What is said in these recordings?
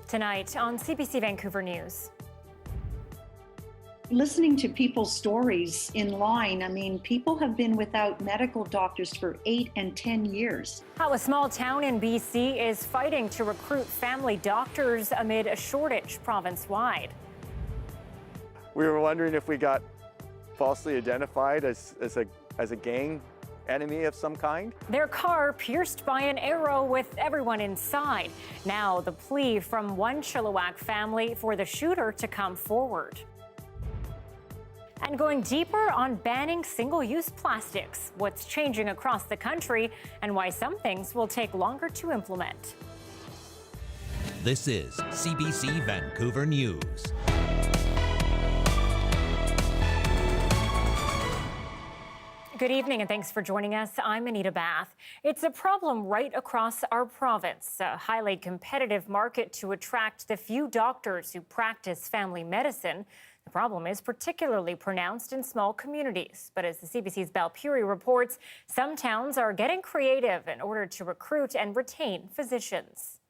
Tonight on CBC Vancouver News. Listening to people's stories in line, I mean, people have been without medical doctors for 8 and 10 years. How a small town in BC is fighting to recruit family doctors amid a shortage province-wide. We were wondering if we got falsely identified as a gang enemy of some kind. Their car pierced by an arrow with everyone inside. Now the plea from one Chilliwack family for the shooter to come forward. And going deeper on banning single-use plastics, what's changing across the country and why some things will take longer to implement. This is CBC Vancouver News. Good evening and thanks for joining us. I'm Anita Bathe. It's a problem right across our province, a highly competitive market to attract the few doctors who practice family medicine. The problem is particularly pronounced in small communities. But as the CBC's Balpuri reports, some towns are getting creative in order to recruit and retain physicians.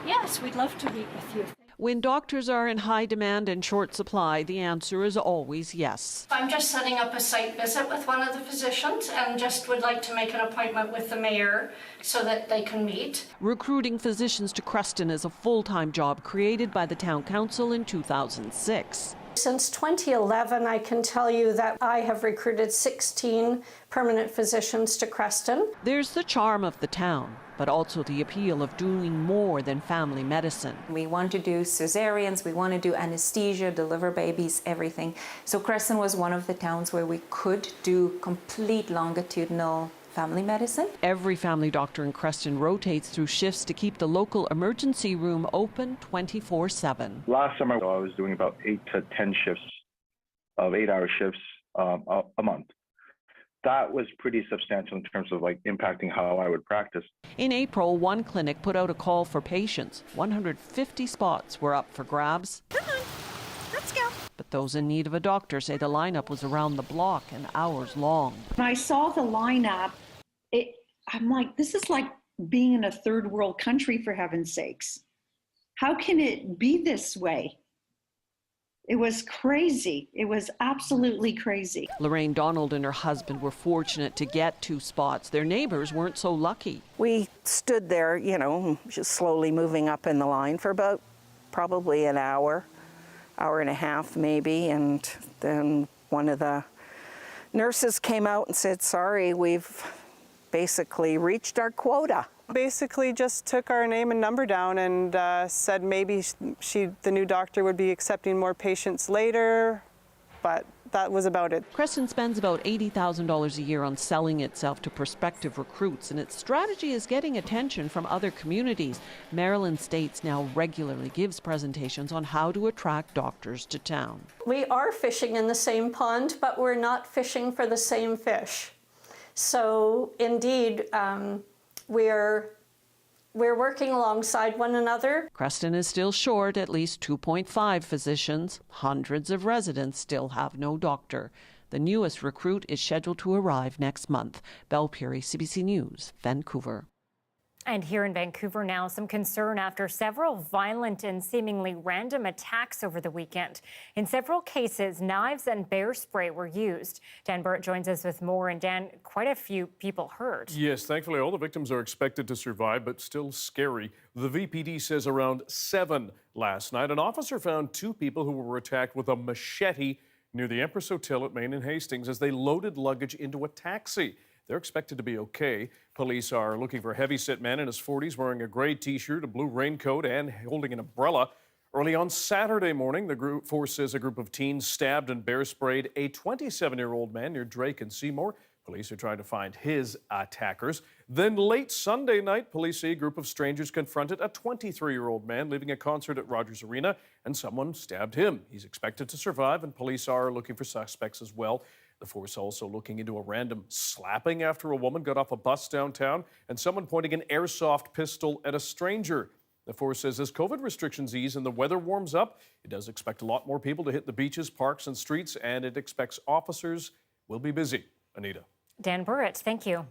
Yes, we'd love to meet with you. When doctors are in high demand and short supply, the answer is always yes. I'm just setting up a site visit with one of the physicians and just would like to make an appointment with the mayor so that they can meet. Recruiting physicians to Creston is a full-time job created by the town council in 2006. Since 2011, I can tell you that I have recruited 16 permanent physicians to Creston. There's the charm of the town, but also the appeal of doing more than family medicine. We want to do cesareans, we want to do anesthesia, deliver babies, everything. So Creston was one of the towns where we could do complete longitudinal family medicine. Every family doctor in Creston rotates through shifts to keep the local emergency room open 24/7. Last summer, I was doing about 8 to 10 shifts of 8-hour shifts a month. That was pretty substantial in terms of impacting how I would practice. In April, one clinic put out a call for patients. 150 spots were up for grabs. Come on, let's go. But those in need of a doctor say the lineup was around the block and hours long. When I saw the lineup, I'm like, this is like being in a third world country, for heaven's sakes. How can it be this way? It was crazy. It was absolutely crazy. Lorraine Donald and her husband were fortunate to get 2 spots. Their neighbors weren't so lucky. We stood there, just slowly moving up in the line for about probably an hour and a half maybe, and then one of the nurses came out and said, sorry, we've basically reached our quota. Basically just took our name and number down and said maybe the new doctor would be accepting more patients later, but that was about it. Creston spends about $80,000 a year on selling itself to prospective recruits, and its strategy is getting attention from other communities. Maryland States now regularly gives presentations on how to attract doctors to town. We are fishing in the same pond, but we're not fishing for the same fish. So indeed, we're working alongside one another. Creston is still short at least 2.5 physicians. Hundreds of residents still have no doctor. The newest recruit is scheduled to arrive next month. Balpuri, CBC News, Vancouver. And here in Vancouver now, some concern after several violent and seemingly random attacks over the weekend. In several cases, knives and bear spray were used. Dan Burrett joins us with more. And Dan, quite a few people hurt. Yes, thankfully all the victims are expected to survive, but still scary. The VPD says around 7 last night, an officer found 2 people who were attacked with a machete near the Empress Hotel at Main and Hastings as they loaded luggage into a taxi. They're expected to be okay. Police are looking for a heavy-set man in his 40s wearing a gray T-shirt, a blue raincoat, and holding an umbrella. Early on Saturday morning, the force says a group of teens stabbed and bear-sprayed a 27-year-old man near Drake and Seymour. Police are trying to find his attackers. Then late Sunday night, police say a group of strangers confronted a 23-year-old man leaving a concert at Rogers Arena, and someone stabbed him. He's expected to survive, and police are looking for suspects as well. The force also looking into a random slapping after a woman got off a bus downtown and someone pointing an airsoft pistol at a stranger. The force says as COVID restrictions ease and the weather warms up, it does expect a lot more people to hit the beaches, parks, and streets, and it expects officers will be busy. Anita. Dan Burrett, thank you.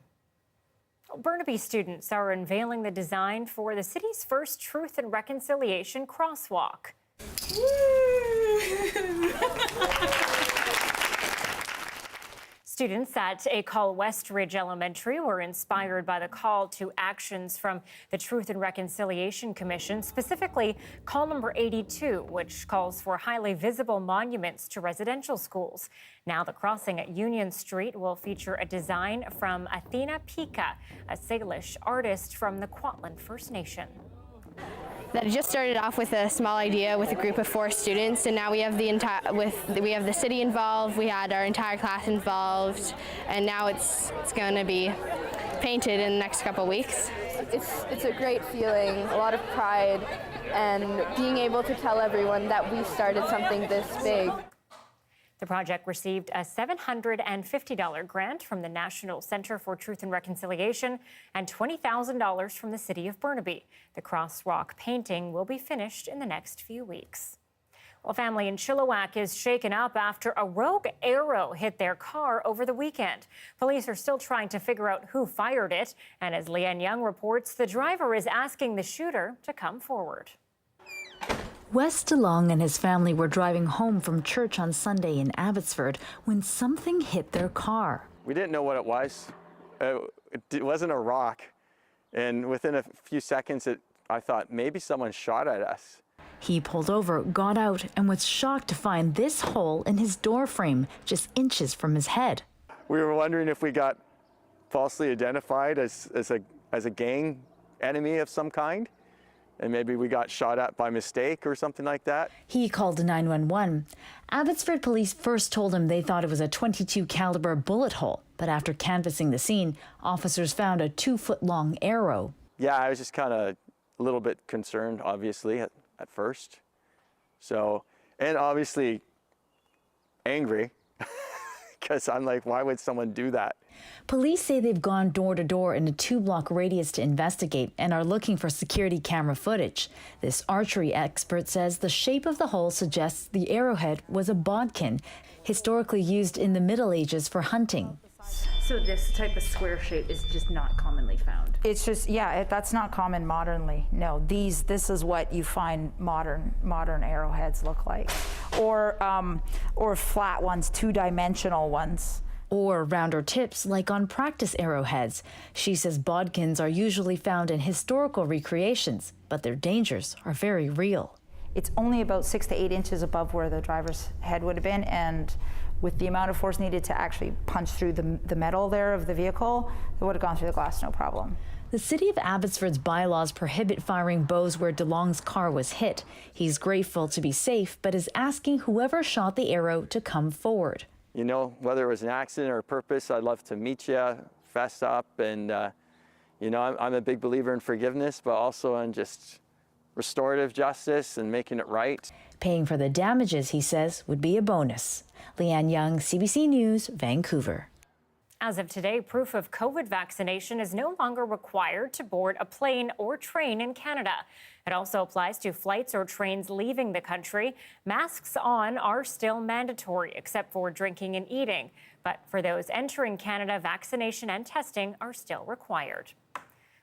Burnaby students are unveiling the design for the city's first Truth and Reconciliation crosswalk. Students at École Westridge Elementary were inspired by the call to actions from the Truth and Reconciliation Commission, specifically call number 82, which calls for highly visible monuments to residential schools. Now the crossing at Union Street will feature a design from Athena Pika, a Salish artist from the Kwantlen First Nation. That it just started off with a small idea with a group of 4 students, and now we have we have the city involved. We had our entire class involved, and now it's going to be painted in the next couple weeks. It's a great feeling, a lot of pride, and being able to tell everyone that we started something this big. The project received a $750 grant from the National Center for Truth and Reconciliation and $20,000 from the city of Burnaby. The crosswalk painting will be finished in the next few weeks. Well, family in Chilliwack is shaken up after a rogue arrow hit their car over the weekend. Police are still trying to figure out who fired it, and as Leanne Young reports, the driver is asking the shooter to come forward. Wes DeLong and his family were driving home from church on Sunday in Abbotsford when something hit their car. We didn't know what it was. It wasn't a rock. And within a few seconds, I thought maybe someone shot at us. He pulled over, got out, and was shocked to find this hole in his door frame, just inches from his head. We were wondering if we got falsely identified as a gang enemy of some kind. And maybe we got shot at by mistake or something like that. He called 911. Abbotsford police first told him they thought it was a .22 caliber bullet hole, but after canvassing the scene, officers found a 2-foot-long arrow. Yeah, I was just kind of a little bit concerned, obviously, at first. So, and obviously angry, because I'm like, why would someone do that? Police say they've gone door to door in a 2-block radius to investigate and are looking for security camera footage. This archery expert says the shape of the hole suggests the arrowhead was a bodkin, historically used in the Middle Ages for hunting. So this type of square shape is just not commonly found? It's just, yeah, that's not common modernly. No, this is what you find modern arrowheads look like. Or flat ones, 2-dimensional ones. Or rounder tips like on practice arrowheads. She says bodkins are usually found in historical recreations, but their dangers are very real. It's only about 6 to 8 inches above where the driver's head would have been, and with the amount of force needed to actually punch through the metal there of the vehicle, it would have gone through the glass no problem. The city of Abbotsford's bylaws prohibit firing bows where DeLong's car was hit. He's grateful to be safe, but is asking whoever shot the arrow to come forward. You know, whether it was an accident or a purpose, I'd love to meet you, fess up, and you know, I'm a big believer in forgiveness, but also in just restorative justice and making it right. Paying for the damages, he says, would be a bonus. Leanne Young, CBC News, Vancouver. As of today, proof of COVID vaccination is no longer required to board a plane or train in Canada. It also applies to flights or trains leaving the country. Masks on are still mandatory, except for drinking and eating. But for those entering Canada, vaccination and testing are still required.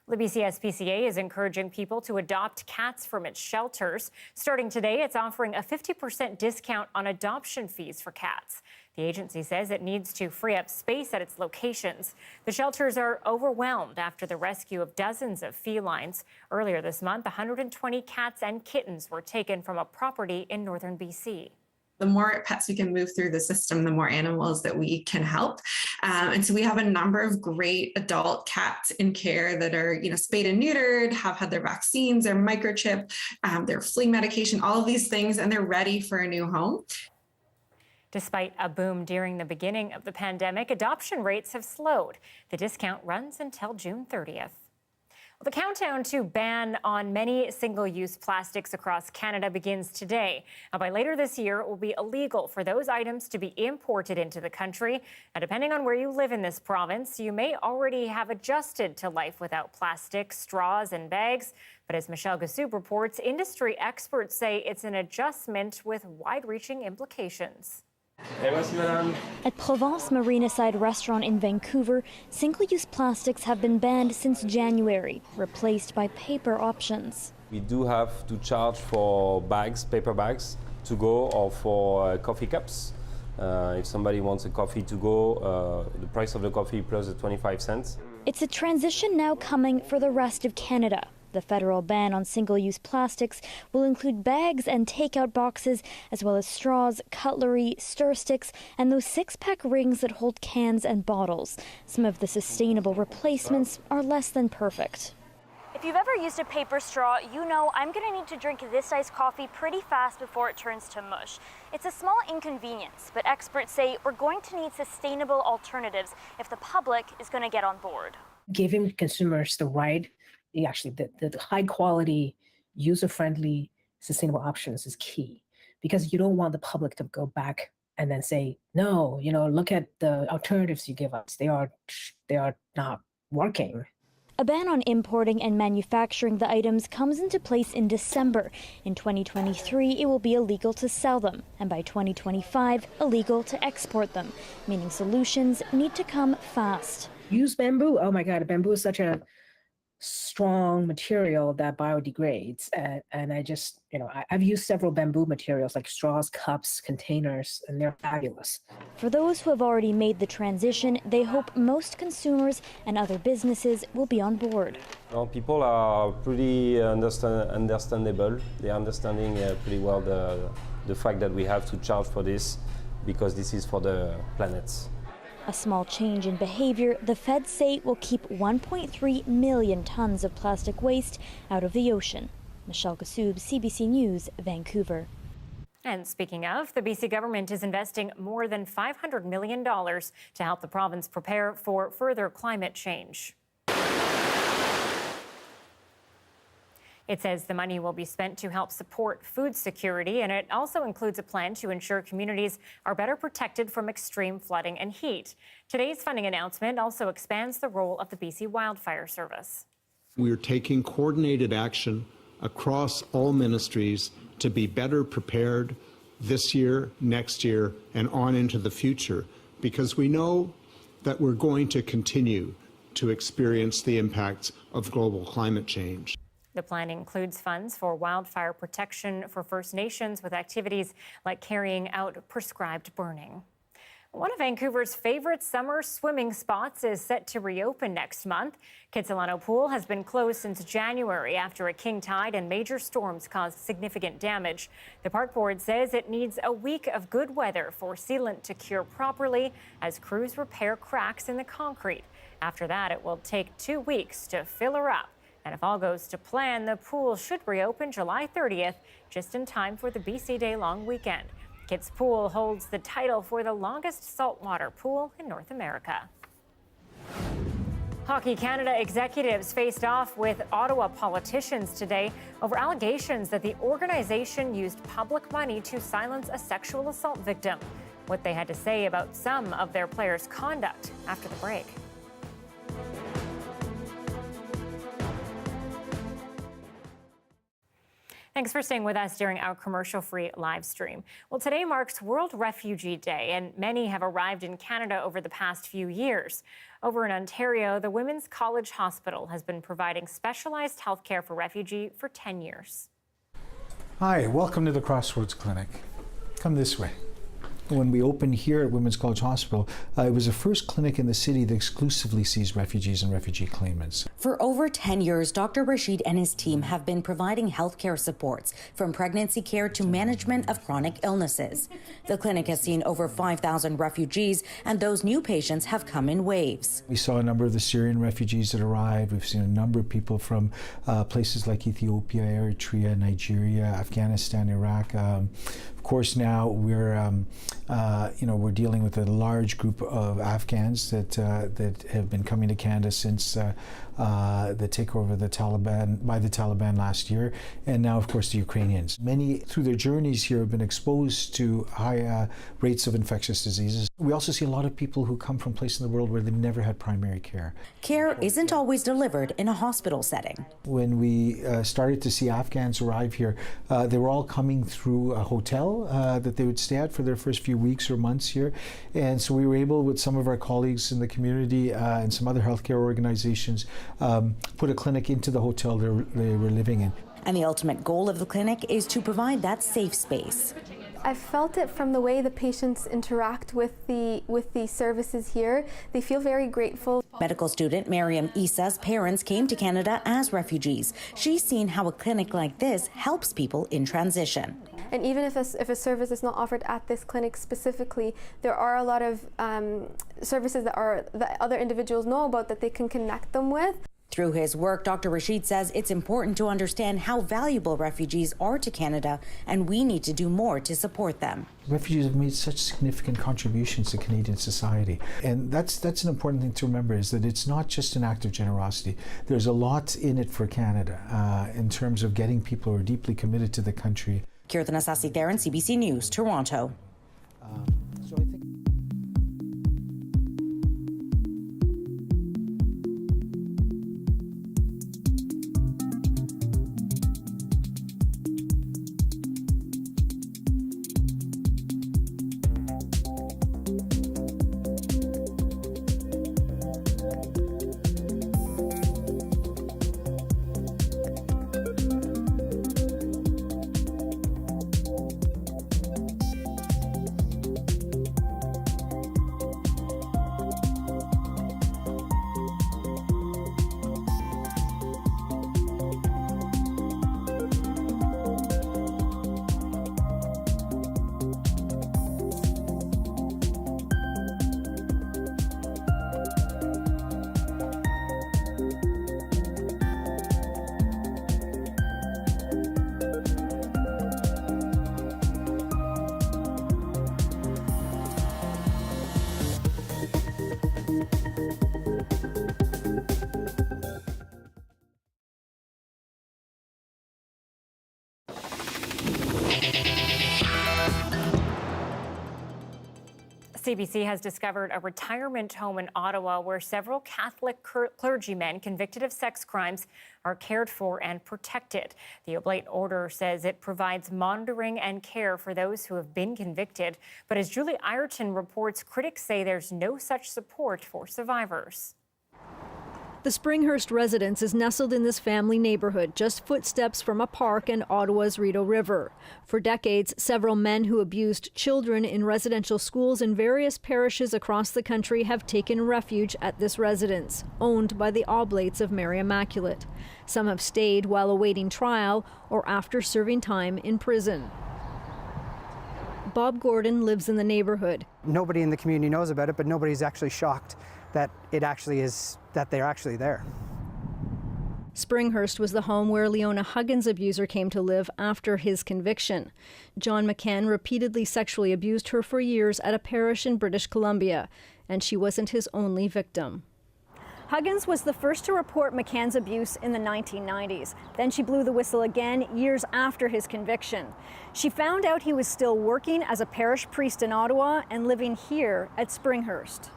The BC SPCA is encouraging people to adopt cats from its shelters. Starting today, it's offering a 50% discount on adoption fees for cats. The agency says it needs to free up space at its locations. The shelters are overwhelmed after the rescue of dozens of felines. Earlier this month, 120 cats and kittens were taken from a property in northern BC. The more pets we can move through the system, the more animals that we can help. And so we have a number of great adult cats in care that are, spayed and neutered, have had their vaccines, their microchip, their flea medication, all of these things, and they're ready for a new home. Despite a boom during the beginning of the pandemic, adoption rates have slowed. The discount runs until June 30th. The countdown to ban on many single-use plastics across Canada begins today. Now, by later this year, it will be illegal for those items to be imported into the country. Now, depending on where you live in this province, you may already have adjusted to life without plastic, straws, and bags. But as Michelle Gassoub reports, industry experts say it's an adjustment with wide-reaching implications. At Provence Marina-side restaurant in Vancouver, single-use plastics have been banned since January, replaced by paper options. We do have to charge for bags, paper bags, to go or for coffee cups. If somebody wants a coffee to go, the price of the coffee plus the 25 cents. It's a transition now coming for the rest of Canada. The federal ban on single-use plastics will include bags and takeout boxes, as well as straws, cutlery, stir sticks, and those six-pack rings that hold cans and bottles. Some of the sustainable replacements are less than perfect. If you've ever used a paper straw, you know I'm going to need to drink this iced coffee pretty fast before it turns to mush. It's a small inconvenience, but experts say we're going to need sustainable alternatives if the public is going to get on board. Giving consumers the right, the high quality, user-friendly, sustainable options is key, because you don't want the public to go back and then say, no, look at the alternatives you give us. They are not working. A ban on importing and manufacturing the items comes into place in December. In 2023, it will be illegal to sell them, and by 2025, illegal to export them, meaning solutions need to come fast. Use bamboo. Oh my God, bamboo is such a strong material that biodegrades. And I just, I've used several bamboo materials like straws, cups, containers, and they're fabulous. For those who have already made the transition, they hope most consumers and other businesses will be on board. Well, people are pretty understandable. They're understanding pretty well the fact that we have to charge for this, because this is for the planets. A small change in behavior, the feds say will keep 1.3 million tons of plastic waste out of the ocean. Michelle Kassoub, CBC News, Vancouver. And speaking of, the BC government is investing more than $500 million to help the province prepare for further climate change. It says the money will be spent to help support food security, and it also includes a plan to ensure communities are better protected from extreme flooding and heat. Today's funding announcement also expands the role of the BC Wildfire Service. We are taking coordinated action across all ministries to be better prepared this year, next year, and on into the future, because we know that we're going to continue to experience the impacts of global climate change. The plan includes funds for wildfire protection for First Nations, with activities like carrying out prescribed burning. One of Vancouver's favorite summer swimming spots is set to reopen next month. Kitsilano Pool has been closed since January after a king tide and major storms caused significant damage. The park board says it needs a week of good weather for sealant to cure properly as crews repair cracks in the concrete. After that, it will take 2 weeks to fill her up. And if all goes to plan, the pool should reopen July 30th, just in time for the BC Day long weekend. Kit's Pool holds the title for the longest saltwater pool in North America. Hockey Canada executives faced off with Ottawa politicians today over allegations that the organization used public money to silence a sexual assault victim. What they had to say about some of their players' conduct after the break. Thanks for staying with us during our commercial-free live stream. Well, today marks World Refugee Day, and many have arrived in Canada over the past few years. Over in Ontario, the Women's College Hospital has been providing specialized health care for refugees for 10 years. Hi, welcome to the Crossroads Clinic. Come this way. When we opened here at Women's College Hospital, it was the first clinic in the city that exclusively sees refugees and refugee claimants. For over 10 years, Dr. Rashid and his team have been providing healthcare supports, from pregnancy care to management of chronic illnesses. The clinic has seen over 5,000 refugees, and those new patients have come in waves. We saw a number of the Syrian refugees that arrived. We've seen a number of people from places like Ethiopia, Eritrea, Nigeria, Afghanistan, Iraq. Of course, now we're dealing with a large group of Afghans that have been coming to Canada since the takeover of by the Taliban last year, and now, of course, the Ukrainians. Many, through their journeys here, have been exposed to high rates of infectious diseases. We also see a lot of people who come from places in the world where they've never had primary care. Care isn't always delivered in a hospital setting. When we started to see Afghans arrive here, they were all coming through a hotel that they would stay at for their first few weeks or months here. And so we were able, with some of our colleagues in the community and some other healthcare organizations, put a clinic into the hotel they were living in. And the ultimate goal of the clinic is to provide that safe space. I've felt it from the way the patients interact with the services here. They feel very grateful. Medical student Miriam Issa's parents came to Canada as refugees. She's seen how a clinic like this helps people in transition. And even if a service is not offered at this clinic specifically, there are a lot of services that other individuals know about that they can connect them with. Through his work, Dr. Rashid says it's important to understand how valuable refugees are to Canada, and we need to do more to support them. Refugees have made such significant contributions to Canadian society. And that's an important thing to remember, is that it's not just an act of generosity. There's a lot in it for Canada in terms of getting people who are deeply committed to the country. Kirtan Asasi Theron, CBC News, Toronto. CBC has discovered a retirement home in Ottawa where several Catholic clergymen convicted of sex crimes are cared for and protected. The Oblate Order says it provides monitoring and care for those who have been convicted. But as Julie Ireton reports, critics say there's no such support for survivors. The Springhurst residence is nestled in this family neighborhood, just footsteps from a park and Ottawa's Rideau River. For decades, several men who abused children in residential schools in various parishes across the country have taken refuge at this residence, owned by the Oblates of Mary Immaculate. Some have stayed while awaiting trial or after serving time in prison. Bob Gordon lives in the neighborhood. Nobody in the community knows about it, but nobody's actually shocked that they're actually there. Springhurst was the home where Leona Huggins' abuser came to live after his conviction. John McCann repeatedly sexually abused her for years at a parish in British Columbia, and she wasn't his only victim. Huggins was the first to report McCann's abuse in the 1990s. Then she blew the whistle again years after his conviction. She found out he was still working as a parish priest in Ottawa and living here at Springhurst.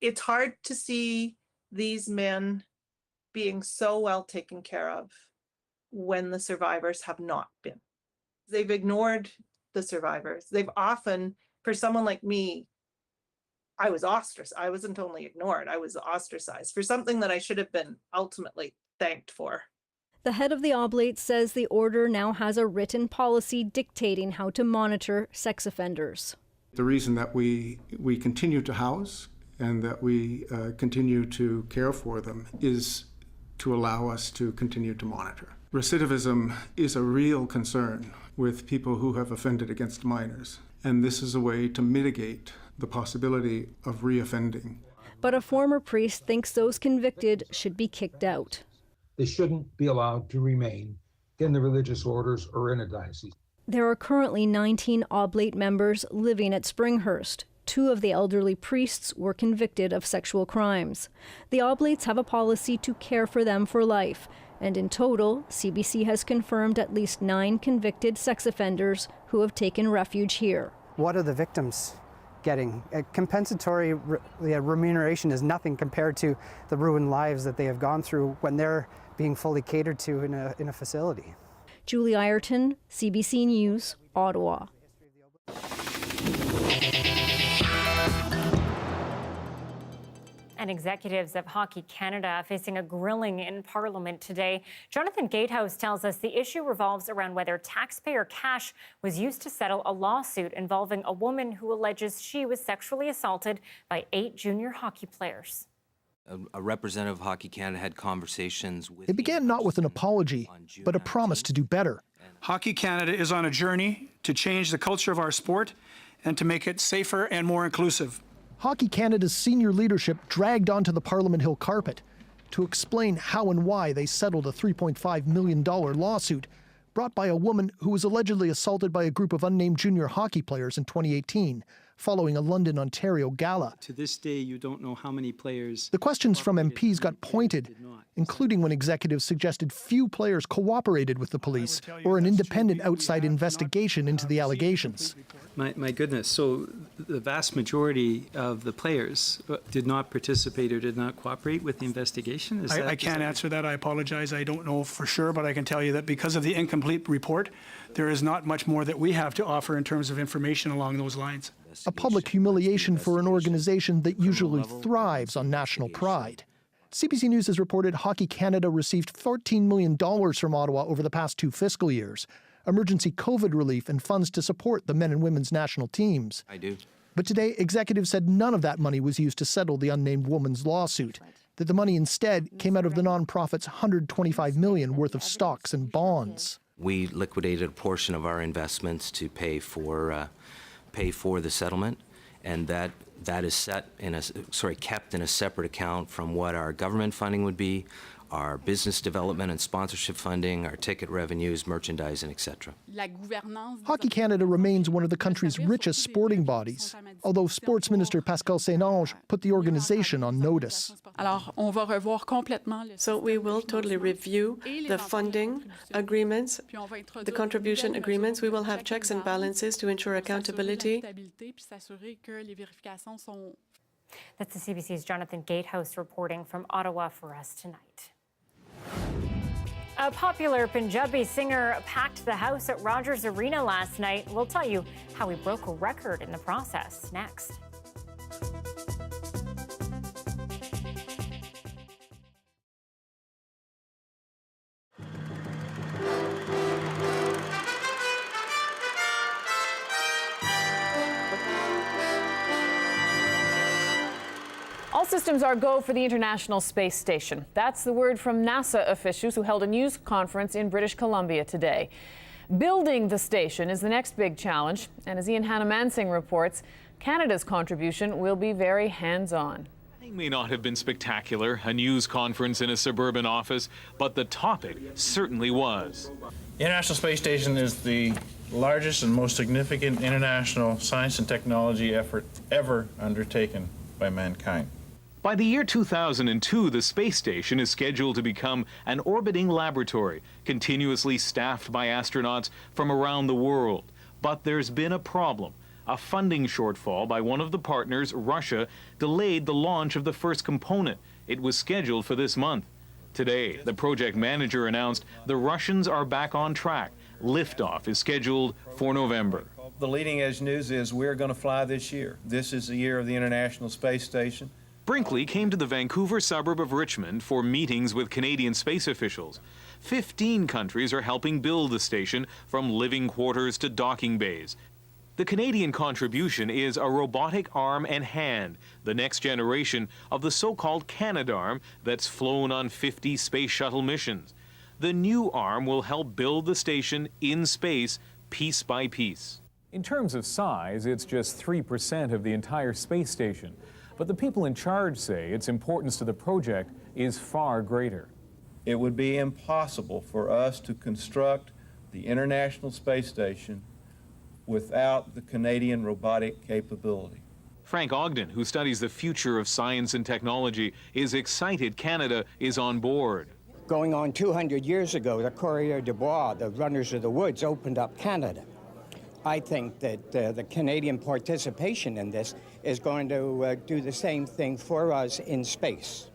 It's hard to see these men being so well taken care of when the survivors have not been. They've ignored the survivors. They've often, for someone like me, I was ostracized. I wasn't only ignored, I was ostracized for something that I should have been ultimately thanked for. The head of the Oblates says the order now has a written policy dictating how to monitor sex offenders. The reason that we continue to house and that we continue to care for them is to allow us to continue to monitor. Recidivism is a real concern with people who have offended against minors, and this is a way to mitigate the possibility of reoffending. But a former priest thinks those convicted should be kicked out. They shouldn't be allowed to remain in the religious orders or in a diocese. There are currently 19 Oblate members living at Springhurst. 2 of the elderly priests were convicted of sexual crimes. The Oblates have a policy to care for them for life, and in total, CBC has confirmed at least 9 convicted sex offenders who have taken refuge here. What are the victims getting? A compensatory remuneration is nothing compared to the ruined lives that they have gone through when they're being fully catered to in a facility. Julie Ireton, CBC News, Ottawa. And executives of Hockey Canada facing a grilling in Parliament today. Jonathan Gatehouse tells us the issue revolves around whether taxpayer cash was used to settle a lawsuit involving a woman who alleges she was sexually assaulted by 8 junior hockey players. A representative of Hockey Canada had conversations with... It began not with an apology, but a promise to do better. Hockey Canada is on a journey to change the culture of our sport and to make it safer and more inclusive. Hockey Canada's senior leadership dragged onto the Parliament Hill carpet to explain how and why they settled a $3.5 million lawsuit brought by a woman who was allegedly assaulted by a group of unnamed junior hockey players in 2018, following a London, Ontario gala. To this day, you don't know how many players... The questions from MPs got pointed, including when executives suggested few players cooperated with the police or an independent outside investigation into the allegations. My goodness, so the vast majority of the players did not participate or did not cooperate with the investigation? I can't answer that. I apologize. I don't know for sure, but I can tell you that because of the incomplete report, there is not much more that we have to offer in terms of information along those lines. A public humiliation for an organization that usually thrives on national pride. CBC News has reported Hockey Canada received $14 million from Ottawa over the past 2 fiscal years, emergency COVID relief and funds to support the men and women's national teams. I do. But today, executives said none of that money was used to settle the unnamed woman's lawsuit, that the money instead came out of the nonprofit's $125 million worth of stocks and bonds. We liquidated a portion of our investments to pay for the settlement, and that is kept in a separate account from what our government funding would be, our business development and sponsorship funding, our ticket revenues, merchandising, etc. Hockey Canada remains one of the country's richest sporting bodies, although Sports Minister Pascal Saint-Onge put the organization on notice. So we will totally review the funding agreements, the contribution agreements. We will have checks and balances to ensure accountability. That's the CBC's Jonathan Gatehouse reporting from Ottawa for us tonight. A popular Punjabi singer packed the house at Rogers Arena last night. We'll tell you how he broke a record in the process next. All systems are go for the International Space Station. That's the word from NASA officials who held a news conference in British Columbia today. Building the station is the next big challenge, and as Ian Hannah-Mansing reports, Canada's contribution will be very hands-on. It may not have been spectacular, a news conference in a suburban office, but the topic certainly was. The International Space Station is the largest and most significant international science and technology effort ever undertaken by mankind. By the year 2002, the space station is scheduled to become an orbiting laboratory, continuously staffed by astronauts from around the world. But there's been a problem. A funding shortfall by one of the partners, Russia, delayed the launch of the first component. It was scheduled for this month. Today, the project manager announced the Russians are back on track. Liftoff is scheduled for November. The leading edge news is we're going to fly this year. This is the year of the International Space Station. Brinkley came to the Vancouver suburb of Richmond for meetings with Canadian space officials. 15 countries are helping build the station, from living quarters to docking bays. The Canadian contribution is a robotic arm and hand, the next generation of the so-called Canadarm that's flown on 50 space shuttle missions. The new arm will help build the station in space, piece by piece. In terms of size, it's just 3% of the entire space station. But the people in charge say its importance to the project is far greater. It would be impossible for us to construct the International Space Station without the Canadian robotic capability. Frank Ogden, who studies the future of science and technology, is excited Canada is on board. Going on 200 years ago, the Coureurs de Bois, the Runners of the Woods, opened up Canada. I think that the Canadian participation in this is going to do the same thing for us in space.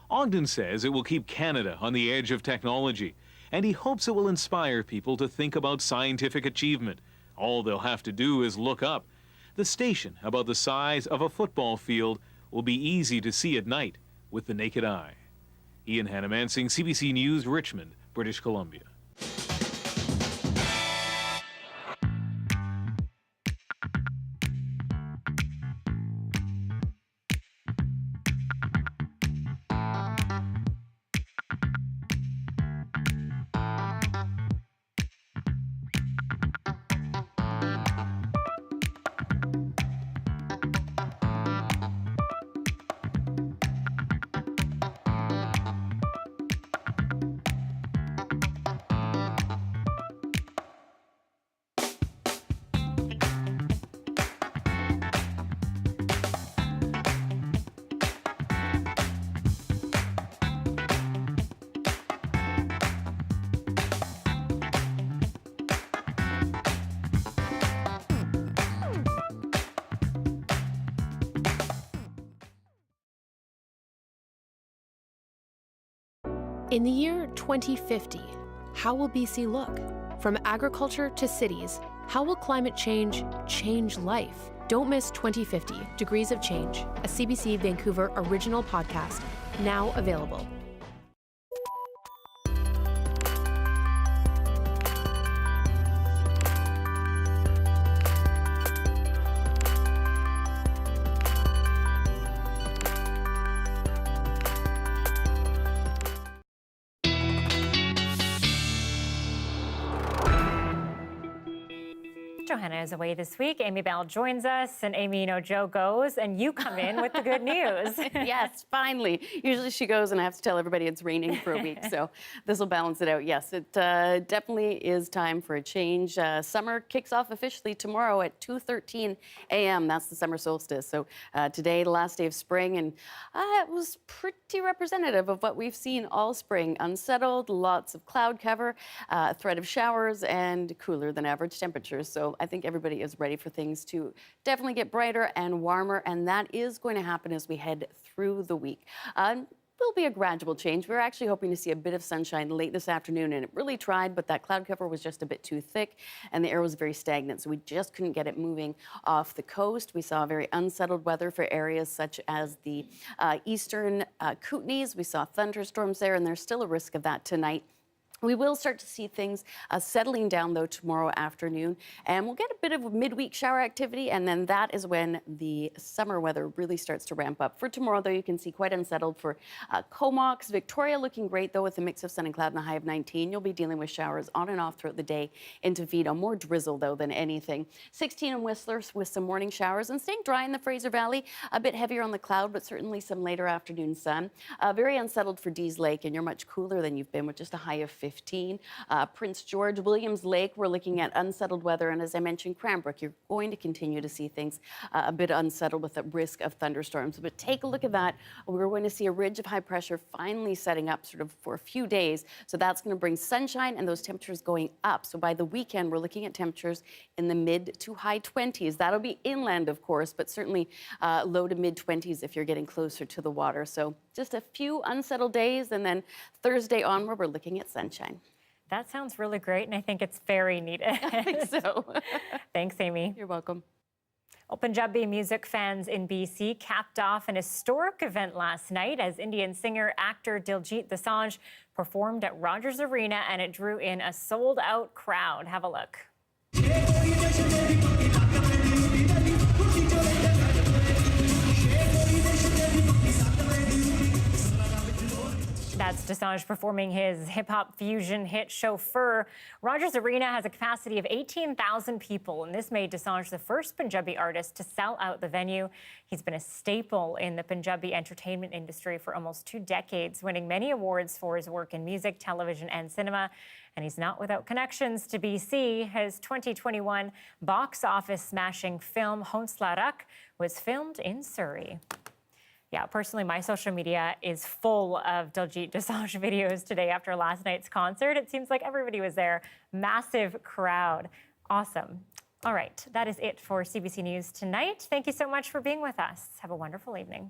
Ogden says it will keep Canada on the edge of technology, and he hopes it will inspire people to think about scientific achievement. All they'll have to do is look up. The station, about the size of a football field, will be easy to see at night with the naked eye. Ian Hannamansing, CBC News, Richmond, British Columbia. In the year 2050, how will BC look? From agriculture to cities, how will climate change change life? Don't miss 2050 Degrees of Change, a CBC Vancouver original podcast, now available. Johanna is away this week. Amy Bell joins us, and Amy, you know, Joe goes, and you come in with the good news. Yes, finally. Usually she goes, and I have to tell everybody it's raining for a week, so this will balance it out. Yes, it definitely is time for a change. Summer kicks off officially tomorrow at 2:13 a.m. That's the summer solstice. So today, the last day of spring, and it was pretty representative of what we've seen all spring. Unsettled, lots of cloud cover, threat of showers, and cooler than average temperatures. So I think everybody is ready for things to definitely get brighter and warmer, and that is going to happen as we head through the week. Will be a gradual change. We're actually hoping to see a bit of sunshine late this afternoon, and it really tried, but that cloud cover was just a bit too thick, and the air was very stagnant, so we just couldn't get it moving off the coast. We saw very unsettled weather for areas such as the eastern Kootenays. We saw thunderstorms there, and there's still a risk of that tonight. We will start to see things settling down, though, tomorrow afternoon, and we'll get a bit of midweek shower activity, and then that is when the summer weather really starts to ramp up. For tomorrow, though, you can see quite unsettled for Comox. Victoria looking great, though, with a mix of sun and cloud and a high of 19. You'll be dealing with showers on and off throughout the day into Vito. More drizzle, though, than anything. 16 in Whistler with some morning showers, and staying dry in the Fraser Valley. A bit heavier on the cloud, but certainly some later afternoon sun. Very unsettled for Dease Lake, and you're much cooler than you've been with just a high of 15. Prince George, Williams Lake, we're looking at unsettled weather. And as I mentioned, Cranbrook, you're going to continue to see things a bit unsettled with the risk of thunderstorms. But take a look at that. We're going to see a ridge of high pressure finally setting up sort of for a few days. So that's going to bring sunshine and those temperatures going up. So by the weekend, we're looking at temperatures in the mid to high 20s. That'll be inland, of course, but certainly low to mid 20s if you're getting closer to the water. So just a few unsettled days. And then Thursday onward, we're looking at sunshine. That sounds really great, and I think it's very needed. I think so. Thanks, Amy. You're welcome. Well, Punjabi music fans in BC capped off an historic event last night as Indian singer-actor Diljit Dosanjh performed at Rogers Arena, and it drew in a sold-out crowd. Have a look. That's Dosanjh performing his hip-hop fusion hit Chauffeur. Rogers Arena has a capacity of 18,000 people, and this made Dosanjh the first Punjabi artist to sell out the venue. He's been a staple in the Punjabi entertainment industry for almost 2 decades, winning many awards for his work in music, television, and cinema. And he's not without connections to BC. His 2021 box office smashing film Honsla Rakh was filmed in Surrey. Yeah, personally, my social media is full of Diljit Dosanjh videos today after last night's concert. It seems like everybody was there. Massive crowd. Awesome. All right, that is it for CBC News tonight. Thank you so much for being with us. Have a wonderful evening.